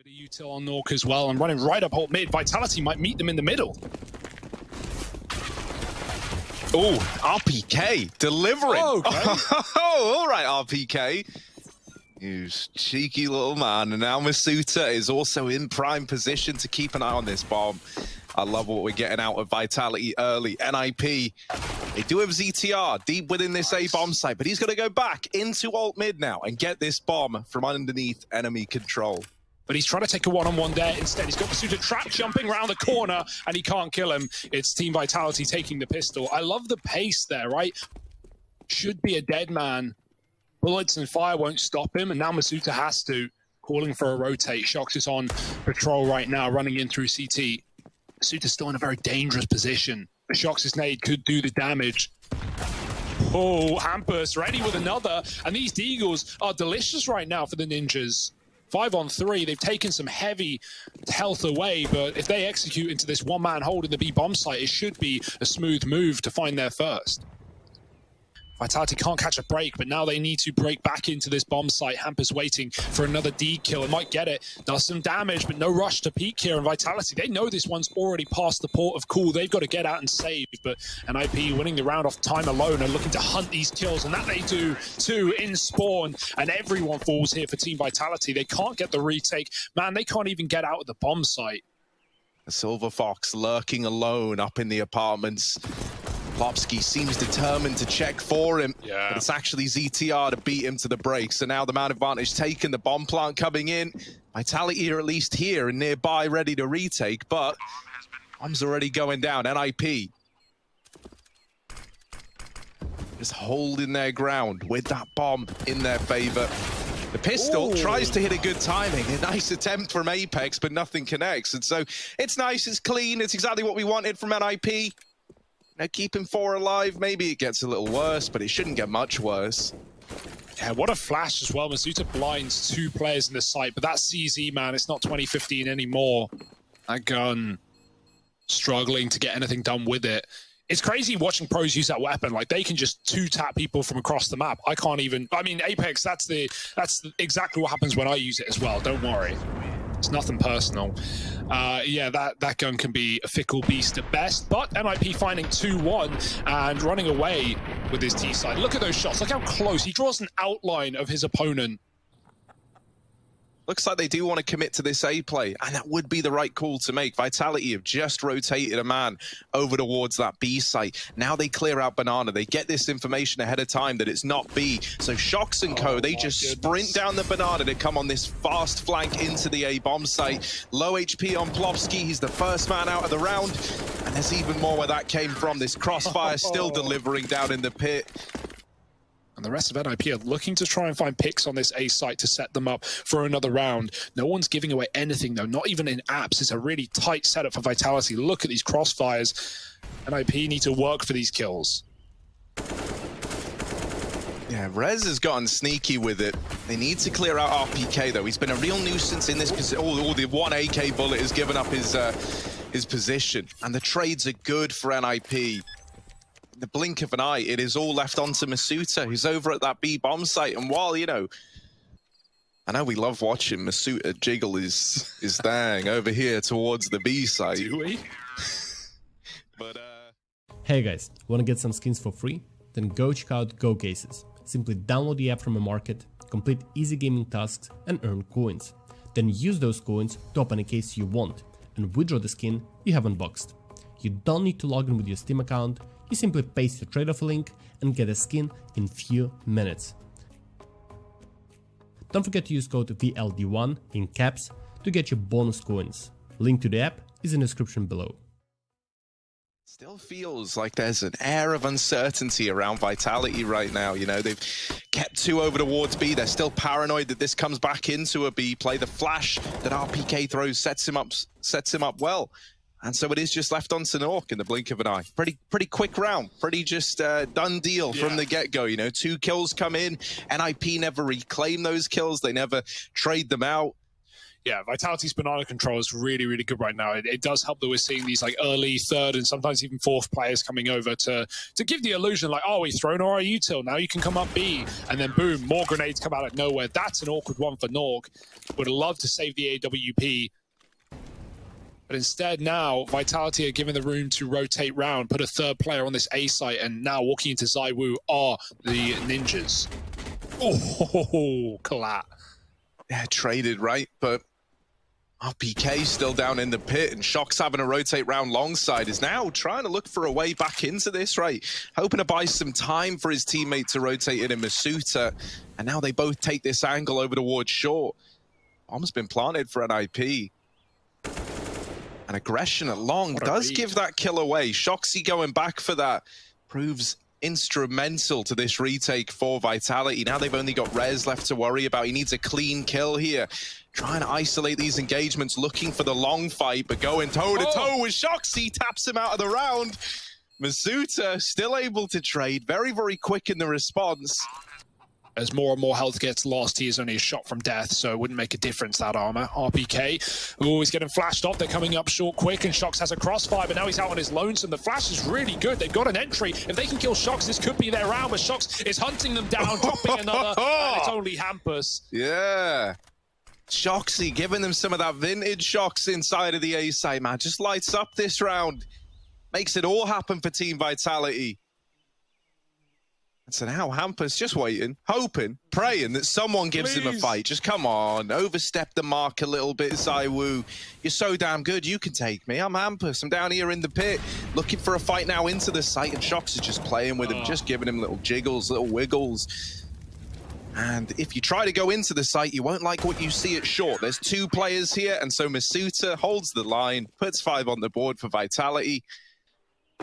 Util on Nork as well, and running right up alt mid. Vitality might meet them in the middle. Oh, RPK delivering. Oh, okay. Oh, all right, RPK. You cheeky little man. And now Masuta is also in prime position to keep an eye on this bomb. I love what we're getting out of Vitality early. NIP, they do have ZTR deep within this A bomb site, but he's going to go back into alt mid now and get this bomb from underneath enemy control. But he's trying to take a one-on-one there. Instead, he's got Masuta trap jumping around the corner, and he can't kill him. It's Team Vitality taking the pistol. I love the pace there, right? Should be a dead man. Bullets and fire won't stop him, and now Masuta has to. Calling for a rotate. shox is on patrol right now, running in through CT. Masuta's still in a very dangerous position. shox's nade could do the damage. Oh, Hampus ready with another. And these deagles are delicious right now for the Ninjas. 5-on-3, they've taken some heavy health away, but if they execute into this one-man hold in the B bomb site, it should be a smooth move to find their first. Vitality can't catch a break, but now they need to break back into this bomb site. Hampus waiting for another D kill. It might get it. Does some damage, but no rush to peek here. And Vitality, they know this one's already past the port of call. They've got to get out and save. But NIP winning the round off time alone and looking to hunt these kills. And that they do too in spawn. And everyone falls here for Team Vitality. They can't get the retake. Man, they can't even get out of the bomb site. The Silver Fox lurking alone up in the apartments. Plopsky seems determined to check for him, but it's actually ZTR to beat him to the break. So now the man advantage taken, the bomb plant coming in. Vitality are at least here and nearby, ready to retake, but bomb's already going down. NIP just holding their ground with that bomb in their favor. The pistol tries to hit a good timing. A nice attempt from Apex, but nothing connects. And so it's nice, it's clean, it's exactly what we wanted from NIP. Now keeping 4 alive, maybe it gets a little worse, but it shouldn't get much worse. Yeah, what a flash as well. Masuta blinds 2 players in the site, but that CZ, man, it's not 2015 anymore. That gun, struggling to get anything done with it. It's crazy watching pros use that weapon. Like, they can just 2-tap people from across the map. I can't even, I mean, Apex, that's exactly what happens when I use it as well, don't worry. It's nothing personal. Yeah, that gun can be a fickle beast at best, but NIP finding 2-1 and running away with his T-side. Look at those shots. Look how close. He draws an outline of his opponent. Looks like they do want to commit to this A play, and that would be the right call to make. Vitality have just rotated a man over towards that B site. Now they clear out Banana. They get this information ahead of time that it's not B. So shox and co, they just sprint down the Banana to come on this fast flank into the A bomb site. Low HP on Plopsky. He's the first man out of the round. And there's even more where that came from. This crossfire still delivering down in the pit. And the rest of NIP are looking to try and find picks on this A site to set them up for another round. No one's giving away anything, though, not even in apps. It's a really tight setup for Vitality. Look at these crossfires. NIP need to work for these kills. Yeah, Rez has gotten sneaky with it. They need to clear out RPK, though. He's been a real nuisance in this position. Oh, the 1 AK bullet has given up his position. And the trades are good for NIP. The blink of an eye, it is all left onto Masuta, who's over at that B bomb site. And while, you know, I know we love watching Masuta jiggle his thing over here towards the B site. Do we? But Hey guys, want to get some skins for free? Then go check out Go Cases. Simply download the app from a market, complete easy gaming tasks and earn coins. Then use those coins to open a case you want and withdraw the skin you have unboxed. You don't need to log in with your Steam account. You simply paste your trade offer link and get a skin in few minutes. Don't forget to use code VLD1 in caps to get your bonus coins. Link to the app is in the description below. still feels like there's an air of uncertainty around Vitality right now. You know, they've kept 2 over towards B. They're still paranoid that this comes back into a B play. The flash that RPK throws sets him up well. And so it is just left on to Nork in the blink of an eye. Pretty quick round. Pretty just done deal from the get-go. You know, 2 kills come in. NIP never reclaim those kills. They never trade them out. Yeah, Vitality's banana control is really, really good right now. It does help that we're seeing these like early third and sometimes even fourth players coming over to give the illusion like, oh, we've thrown our util, now you can come up B. And then boom, more grenades come out of nowhere. That's an awkward one for Nork. Would love to save the AWP. But instead now, Vitality are given the room to rotate round, put a third player on this A site, and now walking into ZywOo are the ninjas. Oh, collat. Yeah, traded, right? But RPK still down in the pit, and shox having to rotate round long side is now trying to look for a way back into this, right? Hoping to buy some time for his teammate to rotate in Masuta, and now they both take this angle over towards short. Bomb's been planted for an IP. And aggression at long does give that kill away. shoxy going back for that proves instrumental to this retake for Vitality. Now they've only got Rez left to worry about. He needs a clean kill here. Trying to isolate these engagements, looking for the long fight, but going toe-to-toe with shoxy, taps him out of the round. Masuta still able to trade, very, very quick in the response. As more and more health gets lost, he is only a shot from death, so it wouldn't make a difference, that armor. RPK, ooh, he's getting flashed off. They're coming up short quick, and shox has a crossfire, but now he's out on his lonesome. The flash is really good. They've got an entry. If they can kill shox, this could be their round, but shox is hunting them down, dropping another, and it's only Hampus. Yeah. shoxy giving them some of that vintage shox inside of the A side, man. Just lights up this round. Makes it all happen for Team Vitality. And so now Hampus just waiting, hoping, praying that someone gives him a fight. Just come on, overstep the mark a little bit, ZywOo. You're so damn good, you can take me. I'm Hampus, I'm down here in the pit, looking for a fight now into the site, and shox is just playing with him, just giving him little jiggles, little wiggles. And if you try to go into the site, you won't like what you see at short. There's two players here, and so Masuta holds the line, puts 5 on the board for Vitality.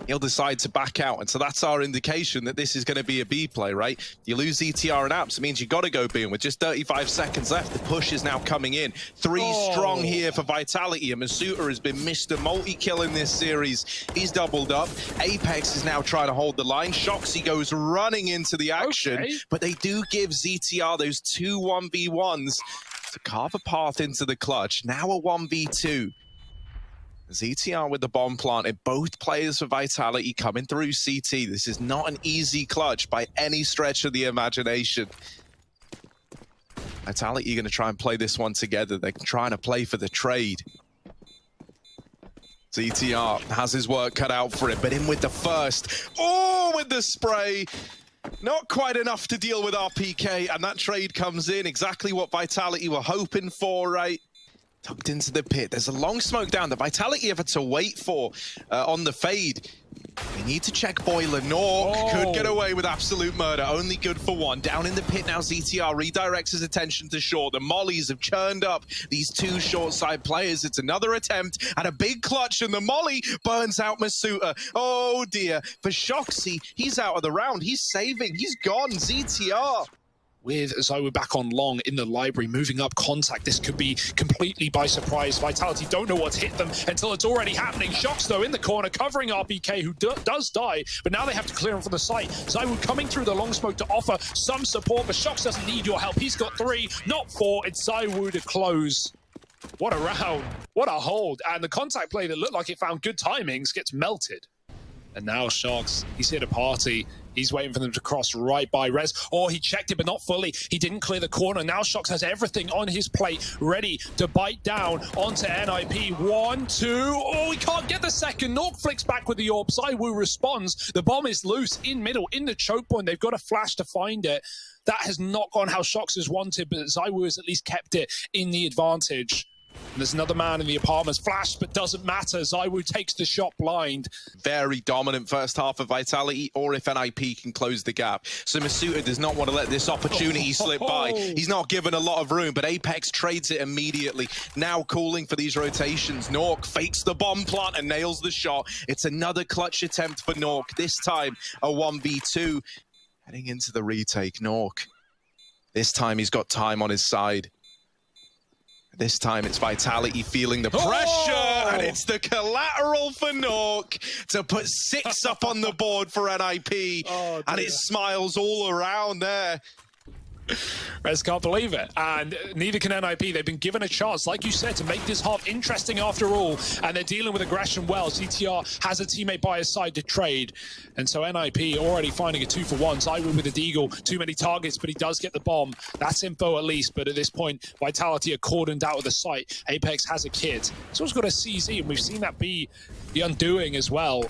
He'll decide to back out, and so that's our indication that this is going to be a B play, right? You lose ETR and apps, it means you got to go B, and with just 35 seconds left, the push is now coming in. 3 strong here for Vitality, and Masuta has been Mr. Multi-kill in this series. He's doubled up. Apex is now trying to hold the line. shoxy goes running into the action, but they do give ZTR those 2 1v1s to carve a path into the clutch. Now a 1v2. ZTR with the bomb planted, both players for Vitality coming through CT. This is not an easy clutch by any stretch of the imagination. Vitality are going to try and play this one together. They're trying to play for the trade. ZTR has his work cut out for it, but in with the first. Oh, with the spray. Not quite enough to deal with RPK, and that trade comes in. Exactly what Vitality were hoping for, right? Tucked into the pit. There's a long smoke down that Vitality have had to wait for on the fade. We need to check Boiler. Nork could get away with absolute murder. Only good for 1. Down in the pit now, ZTR redirects his attention to short. The mollies have churned up these 2 short side players. It's another attempt at a big clutch, and the molly burns out Masuta. Oh dear. For shoxy, he's out of the round. He's saving. He's gone. ZTR. With ZywOo back on long in the library, moving up contact. This could be completely by surprise. Vitality don't know what's hit them until it's already happening. shox, though, in the corner, covering RPK, who does die, but now they have to clear him from the site. ZywOo coming through the long smoke to offer some support, but shox doesn't need your help. He's got 3, not 4. It's ZywOo to close. What a round. What a hold. And the contact play that looked like it found good timings gets melted. And now shox, he's here to party. He's waiting for them to cross right by Rez. Oh, he checked it, but not fully. He didn't clear the corner. Now shox has everything on his plate, ready to bite down onto NIP. 1, 2. Oh, he can't get the second. Nork flicks back with the orb. ZywOo responds. The bomb is loose in middle, in the choke point. They've got a flash to find it. That has not gone how shox has wanted, but ZywOo has at least kept it in the advantage. And there's another man in the apartments. Flash, but doesn't matter. ZywOo takes the shot blind. Very dominant first half of Vitality, or if NIP can close the gap. So Masuta does not want to let this opportunity slip by. He's not given a lot of room, but Apex trades it immediately. Now calling for these rotations. Nork fakes the bomb plant and nails the shot. It's another clutch attempt for Nork. This time, a 1v2. Heading into the retake, Nork. This time he's got time on his side. This time it's Vitality feeling the pressure, and it's the collateral for Nork to put 6 up on the board for NIP, and it smiles all around there. Rez can't believe it, and neither can NIP. They've been given a chance, like you said, to make this half interesting after all, and they're dealing with aggression well. CTR has a teammate by his side to trade, and so NIP already finding a 2-for-1. Zywoo with a deagle, too many targets, but he does get the bomb. That's info at least, but at this point, Vitality are cordoned out of the site. Apex has a kid. He's also got a CZ, and we've seen that be the undoing as well.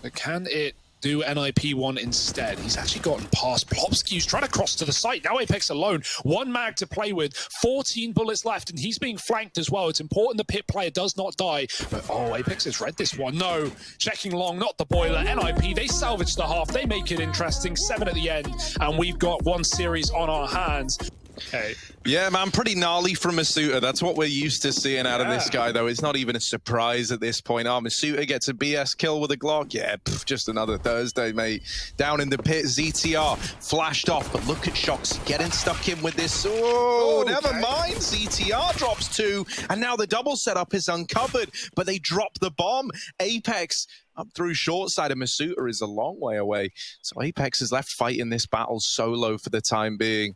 But can it do NIP one instead? He's actually gotten past Plopsky, who's trying to cross to the site. Now Apex alone, one mag to play with, 14 bullets left, and he's being flanked as well. It's important the pit player does not die. But oh, Apex has read this one. No, checking long, not the boiler. NIP, they salvage the half. They make it interesting. 7 at the end, and we've got one series on our hands. Okay. Yeah, man, pretty gnarly from Masuta. That's what we're used to seeing out of this guy, though. It's not even a surprise at this point. Masuta gets a BS kill with a Glock. Yeah, just another Thursday, mate. Down in the pit, ZTR flashed off, but look at shox getting stuck in with this. Oh, okay. Never mind. ZTR drops 2, and now the double setup is uncovered, but they drop the bomb. Apex up through short side, and Masuta is a long way away. So Apex is left fighting this battle solo for the time being.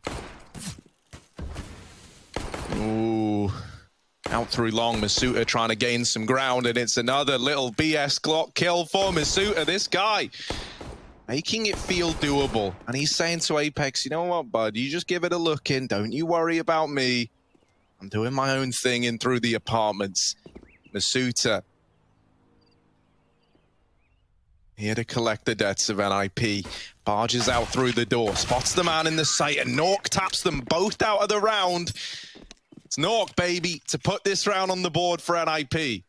Ooh, out through long, Masuta trying to gain some ground, and it's another little BS Glock kill for Masuta. This guy making it feel doable, and he's saying to Apex, you know what, bud, you just give it a look in, don't you worry about me. I'm doing my own thing in through the apartments. Masuta here to collect the debts of NIP. Barges out through the door, spots the man in the sight, and Nork taps them both out of the round. It's Nork, baby, to put this round on the board for NIP.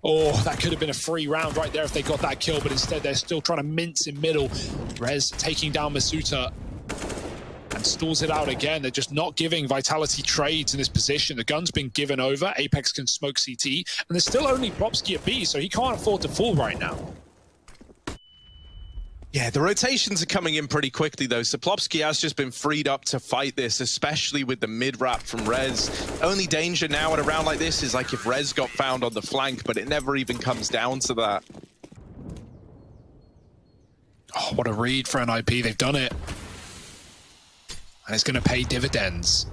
Oh, that could have been a free round right there if they got that kill, but instead they're still trying to mince in middle. Rez taking down Masuta and stalls it out again. They're just not giving Vitality trades in this position. The gun's been given over. Apex can smoke CT, and there's still only Plopsky at B, so he can't afford to fall right now. Yeah, the rotations are coming in pretty quickly, though. So Plopsky has just been freed up to fight this, especially with the mid-wrap from Rez. Only danger now at a round like this is like if Rez got found on the flank, but it never even comes down to that. Oh, what a read for NIP. They've done it. And it's going to pay dividends.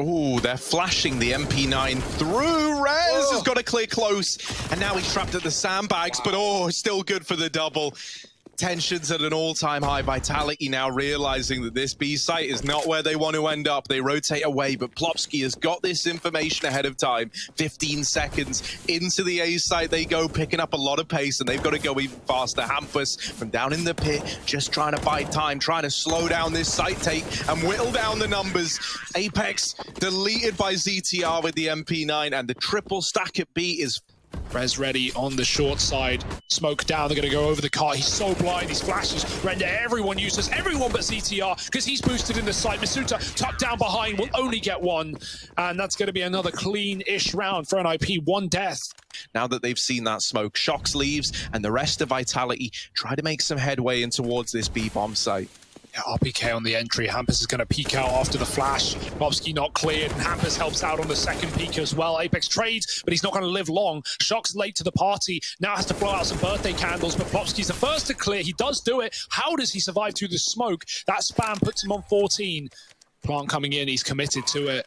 Ooh, they're flashing the MP9 through. Rez has got to clear close, and now he's trapped at the sandbags, but oh, still good for the double. Tensions at an all-time high. Vitality now realizing that this B site is not where they want to end up. They rotate away, but Plopsky has got this information ahead of time. 15 seconds into the A site they go, picking up a lot of pace, and they've got to go even faster. Hampus from down in the pit, just trying to buy time, trying to slow down this site take and whittle down the numbers. Apex deleted by ZTR with the MP9, and the triple stack at B is Rez ready on the short side. Smoke down, they're going to go over the car. He's so blind, these flashes render everyone useless. Everyone but ZTR, because he's boosted in the side. Masuta tucked down behind, will only get 1. And that's going to be another clean-ish round for NIP. 1 death. Now that they've seen that smoke, shox leaves, and the rest of Vitality try to make some headway in towards this B-bomb site. Yeah, RPK on the entry. Hampus is going to peek out after the flash. Plopsky not cleared, and Hampus helps out on the second peek as well. Apex trades, but he's not going to live long. shox late to the party. Now has to blow out some birthday candles, but Plopsky's the first to clear. He does do it. How does he survive through the smoke? That spam puts him on 14. Plant coming in. He's committed to it.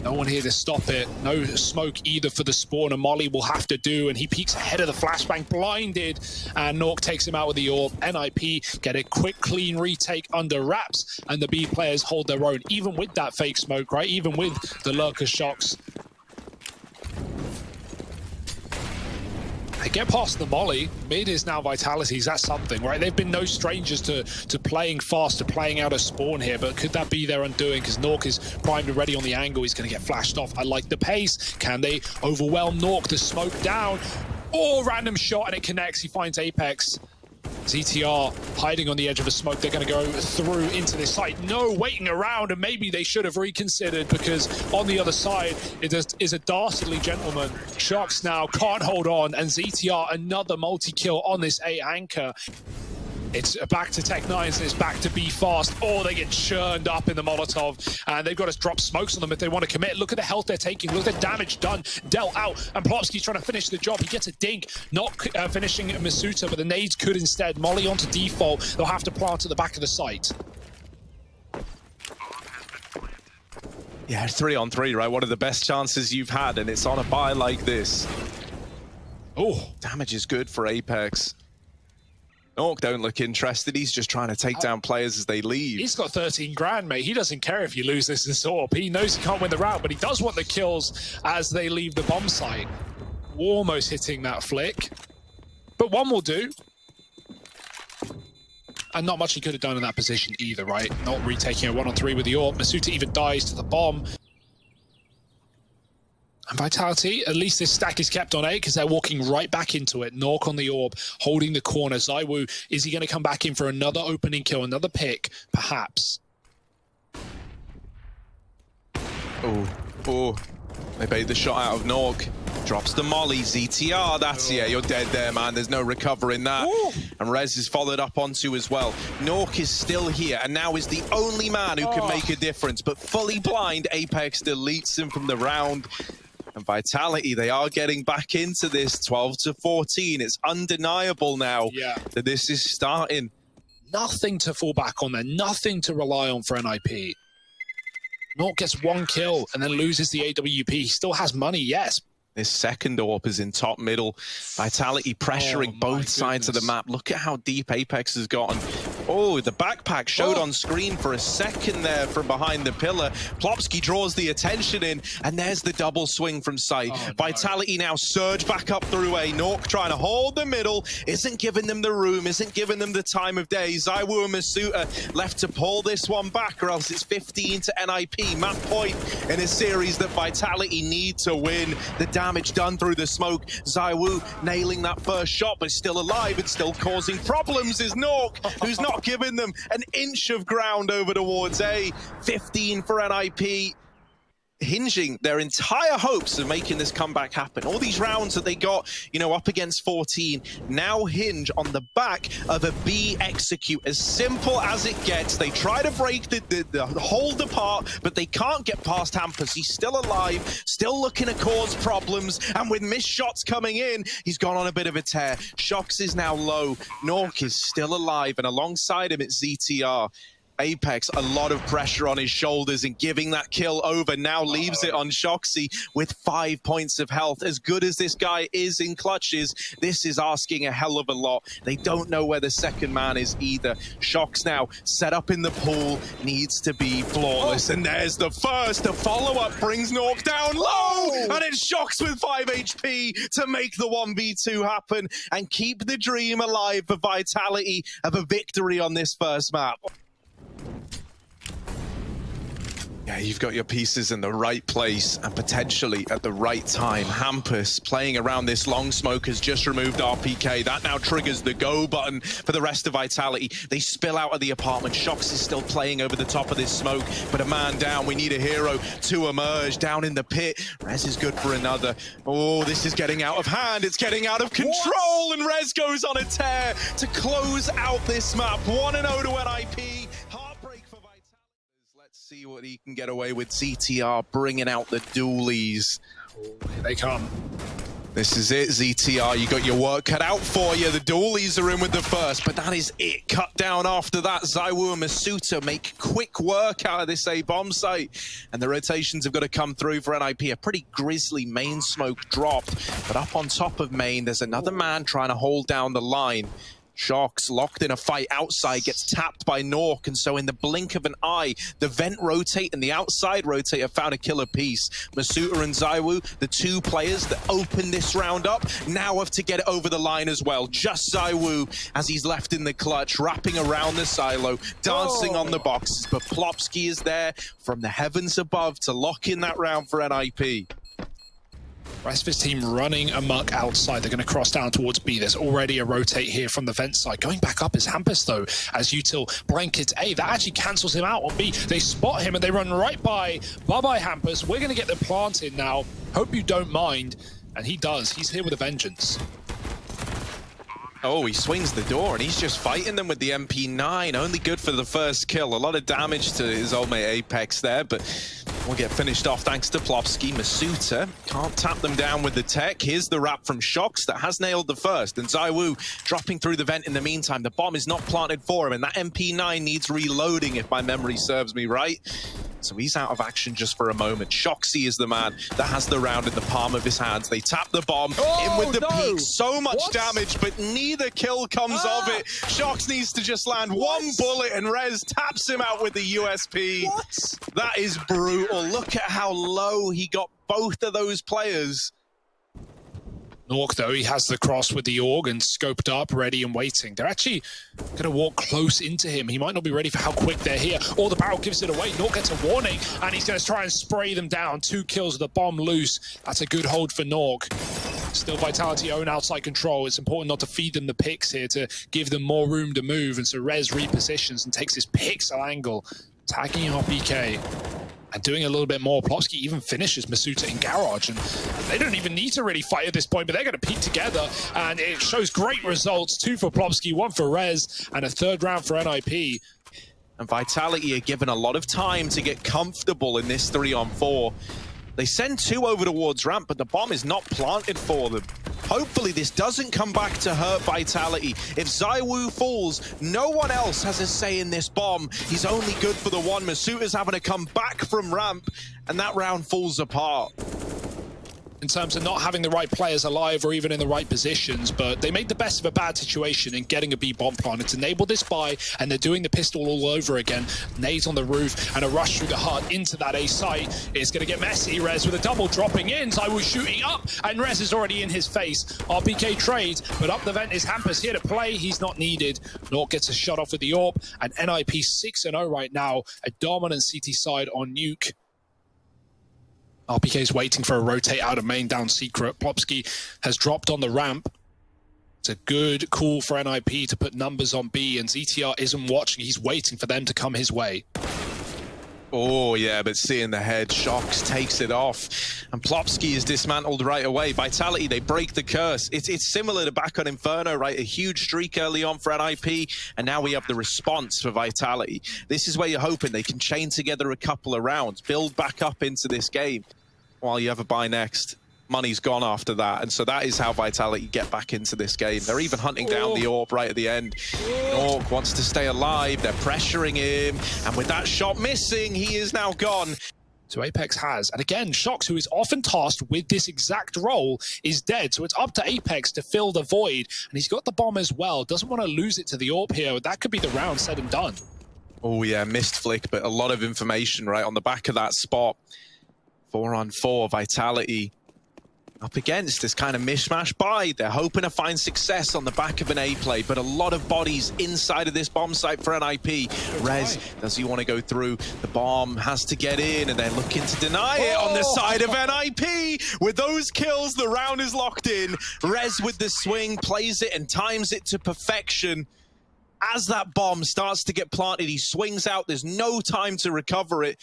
No one here to stop it. No smoke either for the spawn, and Molly will have to do, and he peeks ahead of the flashbang, blinded, and Nork takes him out with the orb. NIP get a quick, clean retake under wraps, and the B players hold their own, even with that fake smoke, right? Even with the lurker shox. They get past the molly. Mid is now Vitality's. That's something, right? They've been no strangers to playing fast, to playing out a spawn here, but could that be their undoing? Because Nork is primed and ready on the angle. He's going to get flashed off. I like the pace. Can they overwhelm Nork? The smoke down. Oh, random shot, and it connects. He finds Apex. ZTR hiding on the edge of a smoke. They're going to go through into this site. No waiting around, and maybe they should have reconsidered, because on the other side it is a dastardly gentleman. shox now can't hold on, and ZTR another multi-kill on this A anchor. It's back to Tech9s and it's back to be fast. Oh, they get churned up in the Molotov and they've got to drop smokes on them if they want to commit. Look at the health they're taking. Look at the damage done, dealt out. And Plopsky's trying to finish the job. He gets a dink, not finishing Masuta, but the nades could instead. Molly onto default. They'll have to plant at the back of the site. Yeah, 3-on-3, right? One of the best chances you've had, and it's on a buy like this. Oh, damage is good for Apex. Nork don't look interested. He's just trying to take down players as they leave. He's got 13 grand, mate. He doesn't care if you lose this in Sorp. He knows he can't win the round, but he does want the kills as they leave the bomb site. Almost hitting that flick. But one will do. And not much he could have done in that position either, right? Not retaking a 1-on-3 with the AWP. Masuta even dies to the bomb. And Vitality, at least this stack is kept on A because they're walking right back into it. Nork on the AWP, holding the corner. ZywOo, is he going to come back in for another opening kill, another pick? Perhaps. Oh, they bait the shot out of Nork. Drops the molly, ZTR, that's, yeah, you're dead there, man. There's no recovering that. Ooh. And Rez is followed up onto as well. Nork is still here, and now is the only man who can make a difference. But fully blind, Apex deletes him from the round. And Vitality, they are getting back into this 12-14. It's undeniable now that this is starting. Nothing to fall back on there, nothing to rely on for NIP. Nork gets one kill and then loses the AWP. He still has money, yes. This second AWP is in top middle. Vitality pressuring both sides of the map. Look at how deep Apex has gotten. Oh, the backpack showed on screen for a second there from behind the pillar. Plopsky draws the attention in, and there's the double swing from sight. Vitality now surge back up through A. Nork trying to hold the middle, isn't giving them the room, isn't giving them the time of day. ZywOo and Masuta left to pull this one back, or else it's 15 to NIP. Map point in a series that Vitality need to win. The damage done through the smoke. ZywOo nailing that first shot, but still alive and still causing problems is Nork, who's not giving them an inch of ground over towards A. 15 for NIP, hinging their entire hopes of making this comeback happen. All these rounds that they got, you know, up against 14, now hinge on the back of a B execute. As simple as it gets. They try to break the hold apart, but they can't get past Hampus. He's still alive, still looking to cause problems, and with missed shots coming in, he's gone on a bit of a tear. Shox is now low. Nork is still alive, and alongside him, it's ZTR. Apex, a lot of pressure on his shoulders, and giving that kill over now leaves it on Shoxy with 5 points of health. As good as this guy is in clutches, this is asking a hell of a lot. They don't know where the second man is either. Shox now set up in the pool, needs to be flawless, and there's the first. The follow-up brings Nork down low, and it's Shox with 5 HP to make the 1v2 happen and keep the dream alive for Vitality of a victory on this first map. Yeah, you've got your pieces in the right place and potentially at the right time. Hampus playing around this long smoke has just removed RPK. That now triggers the go button for the rest of Vitality. They spill out of the apartment. Shox is still playing over the top of this smoke, but a man down. We need a hero to emerge down in the pit. Rez is good for another. Oh, this is getting out of hand. It's getting out of control, and Rez goes on a tear to close out this map. 1-0 to NIP. See what he can get away with. ZTR bringing out the dualies. Here they come. This is it, ZTR. You got your work cut out for you. The dualies are in with the first, but that is it. Cut down after that. ZywOo and Masuta make quick work out of this A bomb site, and the rotations have got to come through for NIP. A pretty grisly main smoke dropped, but up on top of main, there's another man trying to hold down the line. Shox locked in a fight outside, gets tapped by Nork, and so in the blink of an eye, the vent rotate and the outside rotate have found a killer piece. Masuta and ZywOo, the two players that opened this round up, now have to get it over the line as well. Just ZywOo, as he's left in the clutch, wrapping around the silo, dancing on the boxes, but Plopsky is there from the heavens above to lock in that round for NIP. Rest of his team running amok outside. They're going to cross down towards B. There's already a rotate here from the vent side. Going back up is Hampus, though, as Util blankets A. That actually cancels him out on B. They spot him and they run right by. Bye-bye, Hampus. We're going to get the plant in now. Hope you don't mind. And he does. He's here with a vengeance. Oh, he swings the door and he's just fighting them with the MP9. Only good for the first kill. A lot of damage to his old mate Apex there, but we'll get finished off thanks to Plopsky. Masuta can't tap them down with the tech. Here's the wrap from shox that has nailed the first. And ZywOo dropping through the vent in the meantime. The bomb is not planted for him, and that MP9 needs reloading if my memory serves me right. So he's out of action just for a moment. shoxy is the man that has the round in the palm of his hands. They tap the bomb in with the peak. So much damage, but neither kill comes of it. shox needs to just land one bullet, and Rez taps him out with the USP. That is brutal. Look at how low he got both of those players. Nork, though, he has the cross with the org and scoped up, ready and waiting. They're actually going to walk close into him. He might not be ready for how quick they're here. Or the barrel gives it away. Nork gets a warning, and he's going to try and spray them down. 2 kills with the bomb loose. That's a good hold for Nork. Still Vitality own outside control. It's important not to feed them the picks here to give them more room to move. And so Rez repositions and takes his pixel angle, tagging out BK. And doing a little bit more. Plopsky even finishes Masuta in garage, and they don't even need to really fight at this point, but they're going to peek together, and it shows great results. 2 for Plopsky, 1 for Rez, and a 3rd round for NIP. And Vitality are given a lot of time to get comfortable in this 3-on-4. They send 2 over towards ramp, but the bomb is not planted for them. Hopefully this doesn't come back to hurt Vitality. If ZywOo falls, no one else has a say in this bomb. He's only good for the one. Masuta's having to come back from ramp, and that round falls apart. In terms of not having the right players alive or even in the right positions, but they made the best of a bad situation in getting a B bomb plant. It's enabled this buy, and they're doing the pistol all over again. Nades on the roof and a rush through the heart into that A site. It's going to get messy. Rez with a double dropping in. ZywOo shooting up, and Rez is already in his face. RPK trades, but up the vent is Hampus here to play. He's not needed. Nork gets a shot off with the AWP, and NIP 6-0 right now. A dominant CT side on Nuke. RPK is waiting for a rotate out of main down secret. Plopsky has dropped on the ramp. It's a good call for NIP to put numbers on B, and ZTR isn't watching. He's waiting for them to come his way. Oh, yeah, but seeing the head, shox takes it off. And Plopsky is dismantled right away. Vitality, they break the curse. It's similar to back on Inferno, right? A huge streak early on for NIP, and now we have the response for Vitality. This is where you're hoping they can chain together a couple of rounds, build back up into this game. While you have a buy next, money's gone after that, and so that is how Vitality get back into this game. They're even hunting down the AWP right at the end. Nork wants to stay alive, they're pressuring him, and with that shot missing, he is now gone. So Apex has, and again, shox, who is often tasked with this exact role, is dead. So it's up to Apex to fill the void, and he's got the bomb as well. Doesn't want to lose it to the AWP here. That could be the round said and done. Oh yeah, missed flick, but a lot of information right on the back of that spot. 4-on-4, Vitality up against this kind of mishmash buy. They're hoping to find success on the back of an A play, but a lot of bodies inside of this bomb site for NIP. Rez, does he want to go through? The bomb has to get in, and they're looking to deny it on the side of NIP. With those kills, the round is locked in. Rez with the swing, plays it and times it to perfection. As that bomb starts to get planted, he swings out. There's no time to recover it.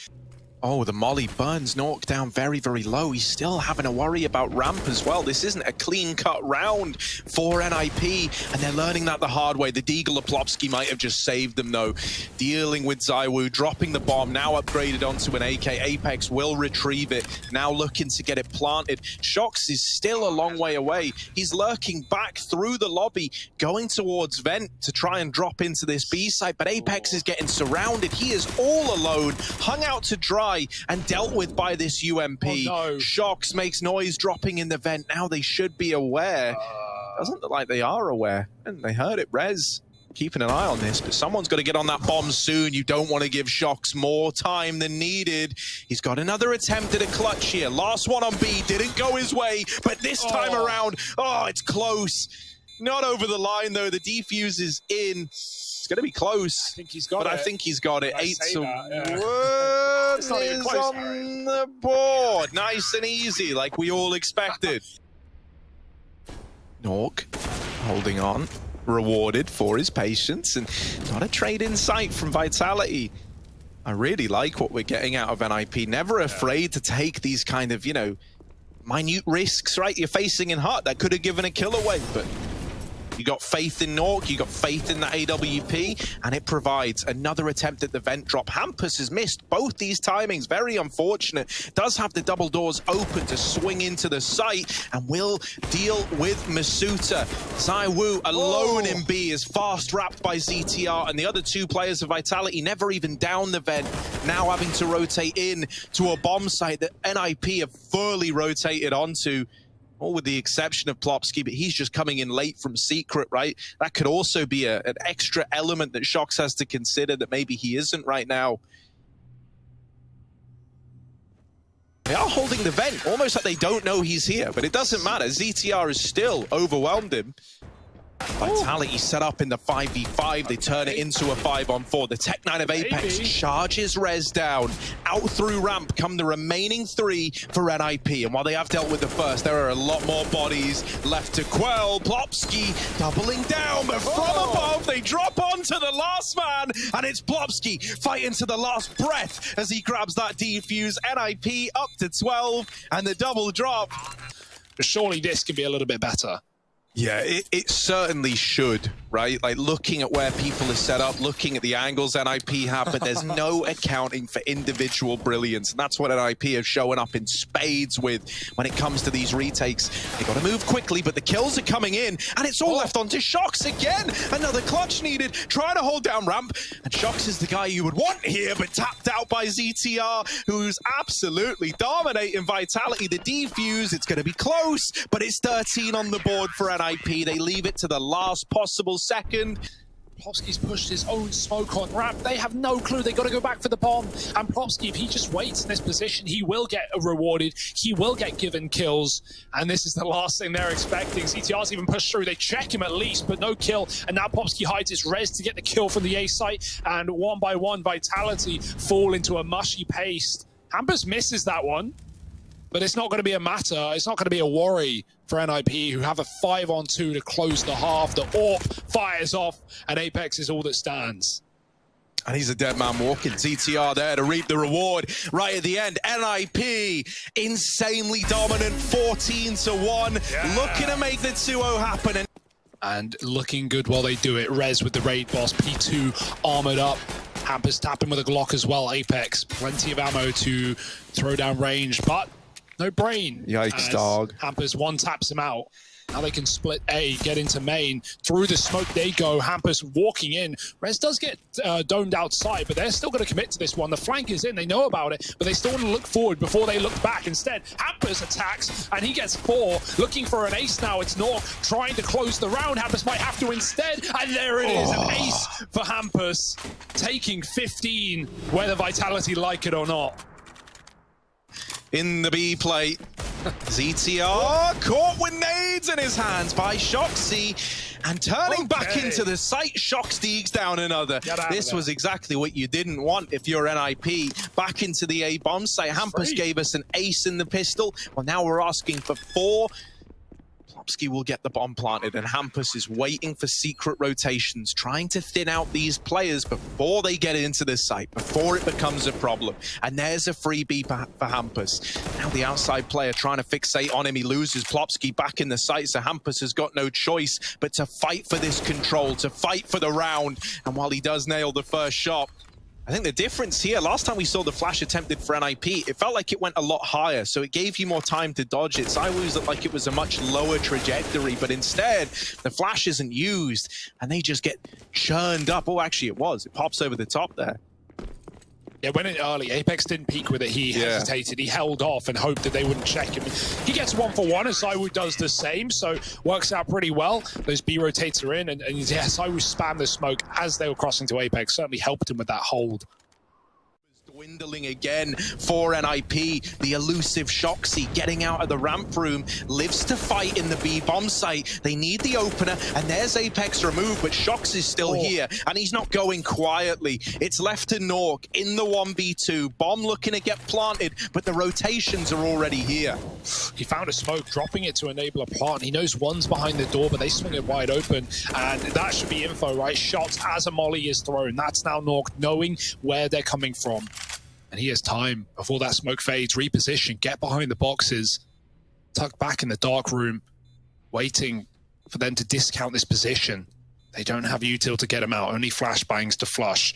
Oh, the molly burns Nork down very, very low. He's still having to worry about ramp as well. This isn't a clean-cut round for NIP, and they're learning that the hard way. The Deagle of Plopsky might have just saved them, though. Dealing with ZywOo, dropping the bomb, now upgraded onto an AK. Apex will retrieve it, now looking to get it planted. shox is still a long way away. He's lurking back through the lobby, going towards vent to try and drop into this B site, but Apex is getting surrounded. He is all alone, hung out to dry, and dealt with by this UMP. Oh, no. shox makes noise dropping in the vent. Now they should be aware. Doesn't look like they are aware. And they heard it. Rez keeping an eye on this, but someone's got to get on that bomb soon. You don't want to give shox more time than needed. He's got another attempt at a clutch here. Last one on B didn't go his way, but this time around, it's close. Not over the line, though. The defuse is in. It's going to be close. I think he's got it. But I think he's got it. 8 to 1 is close, on the board. Nice and easy, like we all expected. Nork holding on, rewarded for his patience, and not a trade in sight from Vitality. I really like what we're getting out of NIP. Never afraid to take these kind of, you know, minute risks, right? You're facing in heart. That could have given a kill away, but You got faith in Nork, you got faith in the AWP, and it provides another attempt at the vent drop. Hampus has missed both these timings, very unfortunate. Does have the double doors open to swing into the site, and will deal with Masuta. ZywOo alone in B is fast wrapped by ZTR, and the other two players of Vitality never even down the vent, now having to rotate in to a bomb site that NIP have fully rotated onto. All with the exception of Plopsky, but he's just coming in late from Secret, right? That could also be an extra element that shox has to consider that maybe he isn't right now. They are holding the vent, almost like they don't know he's here, but it doesn't matter. ZTR has still overwhelmed him. Vitality set up in the 5v5, they turn it into a 5-on-4. The Tech9 of Apex charges Rez down. Out through ramp come the remaining three for NIP, and while they have dealt with the first, there are a lot more bodies left to quell. Plopsky doubling down, but from above they drop onto the last man, and it's Plopsky fighting to the last breath as he grabs that defuse. NIP up to 12, and the double drop. Surely this could be a little bit better. Yeah, it certainly should, right? Like, looking at where people are set up, looking at the angles NIP have, but there's no accounting for individual brilliance. And that's what NIP have shown up in spades with when it comes to these retakes. They got to move quickly, but the kills are coming in, and it's all left onto shox again. Another clutch needed, trying to hold down ramp. And shox is the guy you would want here, but tapped out by ZTR, who's absolutely dominating Vitality. The defuse, it's going to be close, but it's 13 on the board for NIP. They leave it to the last possible second. Plopsky's pushed his own smoke on ramp. They have no clue. They got to go back for the bomb. And Plopsky, if he just waits in this position, he will get rewarded. He will get given kills. And this is the last thing they're expecting. CTR's even pushed through. They check him at least, but no kill. And now Plopsky hides his res to get the kill from the A site. And one by one, Vitality fall into a mushy paste. Hampus misses that one. But it's not going to be a matter. It's not going to be a worry for NIP, who have a 5-on-2 to close the half. The AWP fires off, and Apex is all that stands. And he's a dead man walking. ZTR there to reap the reward right at the end. NIP, insanely dominant, 14-1. Yeah. Looking to make the 2-0 happen. And looking good while they do it. Rez with the raid boss, P2 armored up. Hampus tapping with a Glock as well. Apex, plenty of ammo to throw down range, but no brain. Yikes, dog. Hampus one taps him out. Now they can split A, get into main. Through the smoke they go. Hampus walking in. Rez does get domed outside, but they're still going to commit to this one. The flank is in. They know about it, but they still want to look forward before they look back. Instead, Hampus attacks, and he gets 4. Looking for an ace now. It's Nork trying to close the round. Hampus might have to instead, and there it is. An ace for Hampus, taking 15, whether Vitality like it or not. In the B plate, ZTR caught with nades in his hands by shoxy, and turning back into the site, shox digs down another. This was exactly what you didn't want if you're NIP. Back into the A bomb site. Hampus gave us an ace in the pistol. Well, now we're asking for 4. Plopsky will get the bomb planted, and Hampus is waiting for secret rotations, trying to thin out these players before they get into this site, before it becomes a problem. And there's a freebie for Hampus. Now the outside player trying to fixate on him. He loses Plopsky back in the site, so Hampus has got no choice but to fight for this control, to fight for the round. And while he does nail the first shot, I think the difference here, last time we saw the flash attempted for NIP, it felt like it went a lot higher, so it gave you more time to dodge it. ZywOo's looked like it was a much lower trajectory, but instead, the flash isn't used, and they just get churned up. Oh, actually it was. It pops over the top there. Yeah, went in early. Apex didn't peek with it. He hesitated. He held off and hoped that they wouldn't check him. He gets 1-for-1, as ZywOo does the same, so works out pretty well. Those B rotates are in, and yeah, ZywOo spammed the smoke as they were crossing to Apex. Certainly helped him with that hold. Dwindling again for NIP. The elusive shoxy getting out of the ramp room, lives to fight in the B bomb site. They need the opener, and there's Apex removed, but shox is still here, and he's not going quietly. It's left to Nork in the 1v2. Bomb looking to get planted, but the rotations are already here. He found a smoke, dropping it to enable a plant. He knows one's behind the door, but they swing it wide open, and that should be info, right? Shots as a molly is thrown. That's now Nork knowing where they're coming from. And he has time before that smoke fades, reposition, get behind the boxes, tuck back in the dark room, waiting for them to discount this position. They don't have util to get him out, only flashbangs to flush.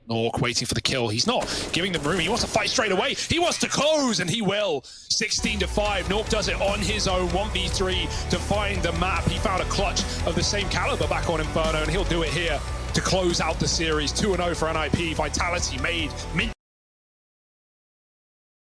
Nork waiting for the kill. He's not giving them room. He wants to fight straight away. He wants to close, and he will. 16-5. Nork does it on his own. 1v3 to find the map. He found a clutch of the same caliber back on Inferno, and he'll do it here to close out the series. 2-0 for NIP. Vitality made